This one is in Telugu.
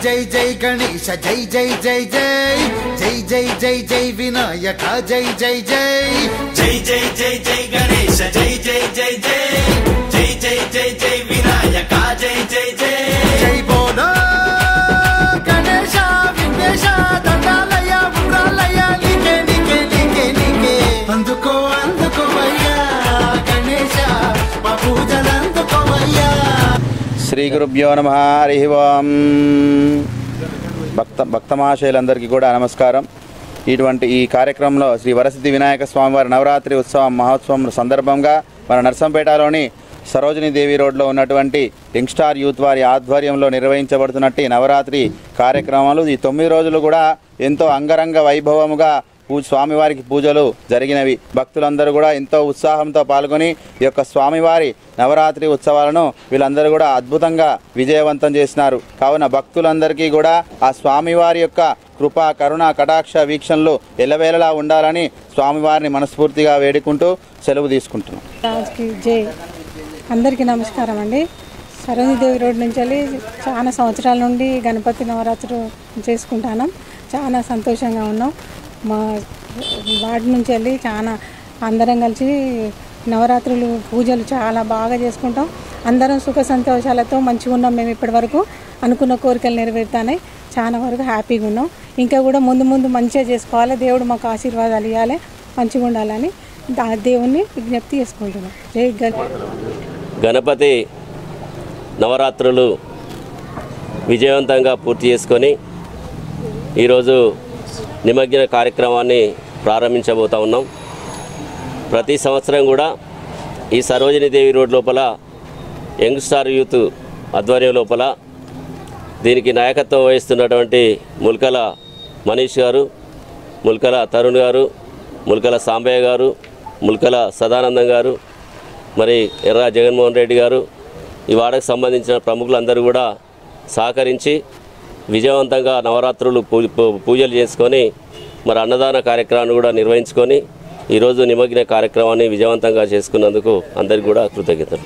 జై జై గణేశ జై జై జై జై జై జై జై జై వినాయక జై జై జై జై జై జై జై గణేశ జై జై జై జై జై జై జై జై వినాయక జై జై జై జై బోలో గణేశ విఘ్నేశ దండాలయ ఉండ్రాలయ నీకే నీకే నీకే నీకే అందుకో అందుకోవయ్యా గణేశ మా పూజలందుకోవయ్యా. శ్రీ గురుభ్యో నమః. హరి ఓం. భక్తమహాశయులందరికీ కూడా నమస్కారం. ఇటువంటి ఈ కార్యక్రమంలో శ్రీ వరసిద్ధి వినాయక స్వామివారి నవరాత్రి ఉత్సవం మహోత్సవం సందర్భంగా మన నర్సంపేటలోని సరోజినీ దేవి రోడ్లో ఉన్నటువంటి యంగ్ స్టార్ యూత్ వారి ఆధ్వర్యంలో నిర్వహించబడుతున్నట్టు నవరాత్రి కార్యక్రమాలు ఈ 9 రోజులు కూడా ఎంతో అంగరంగ వైభవముగా స్వామివారికి పూజలు జరిగినవి. భక్తులందరూ కూడా ఎంతో ఉత్సాహంతో పాల్గొని ఈ యొక్క స్వామివారి నవరాత్రి ఉత్సవాలను వీళ్ళందరూ కూడా అద్భుతంగా విజయవంతం చేసినారు. కావున భక్తులందరికీ కూడా ఆ స్వామివారి యొక్క కృపా కరుణ కటాక్ష వీక్షణలు ఎల్లవేళలా ఉండాలని స్వామివారిని మనస్ఫూర్తిగా వేడుకుంటూ సెలవు తీసుకుంటున్నాం. జై. అందరికీ నమస్కారం అండి. సరోజినీదేవి రోడ్ నుంచి వెళ్ళి చాలా సంవత్సరాల నుండి గణపతి నవరాత్రులు చేసుకుంటాను. చాలా సంతోషంగా ఉన్నాం. మా వార్డు నుంచి వెళ్ళి చాలా అందరం కలిసి నవరాత్రులు పూజలు చాలా బాగా చేసుకుంటాం. అందరం సుఖ సంతోషాలతో మంచిగా ఉన్నాం. మేము ఇప్పటి వరకు అనుకున్న కోరికలు నెరవేరుతాయి. చాలా వరకు హ్యాపీగా ఉన్నాం. ఇంకా కూడా ముందు ముందు మంచిగా చేసుకోవాలి. దేవుడు మాకు ఆశీర్వాదాలు ఇవ్వాలి, మంచిగా ఉండాలని దేవుణ్ణి విజ్ఞప్తి చేసుకుంటున్నాం. జై గణపతి నవరాత్రులు విజయవంతంగా పూర్తి చేసుకొని ఈరోజు నిమజ్జన కార్యక్రమాన్ని ప్రారంభించబోతా ఉన్నాం. ప్రతి సంవత్సరం కూడా ఈ సరోజినీదేవి రోడ్ లోపల యంగ్ స్టార్ యూత్ ఆధ్వర్యం లోపల దీనికి నాయకత్వం వహిస్తున్నటువంటి ముల్కల మనీష్ గారు, ముల్కల తరుణ్ గారు, ముల్కల సాంబయ్య గారు, ముల్కల సదానందం గారు, మరి ఎర్ర జగన్మోహన్ రెడ్డి గారు, ఈ వాడకు సంబంధించిన ప్రముఖులందరూ కూడా సహకరించి విజయవంతంగా నవరాత్రులు పూజలు చేసుకొని మరి అన్నదాన కార్యక్రమాన్ని కూడా నిర్వహించుకొని ఈరోజు నిమజ్జన కార్యక్రమాన్ని విజయవంతంగా చేసుకున్నందుకు అందరికీ కూడా కృతజ్ఞతలు.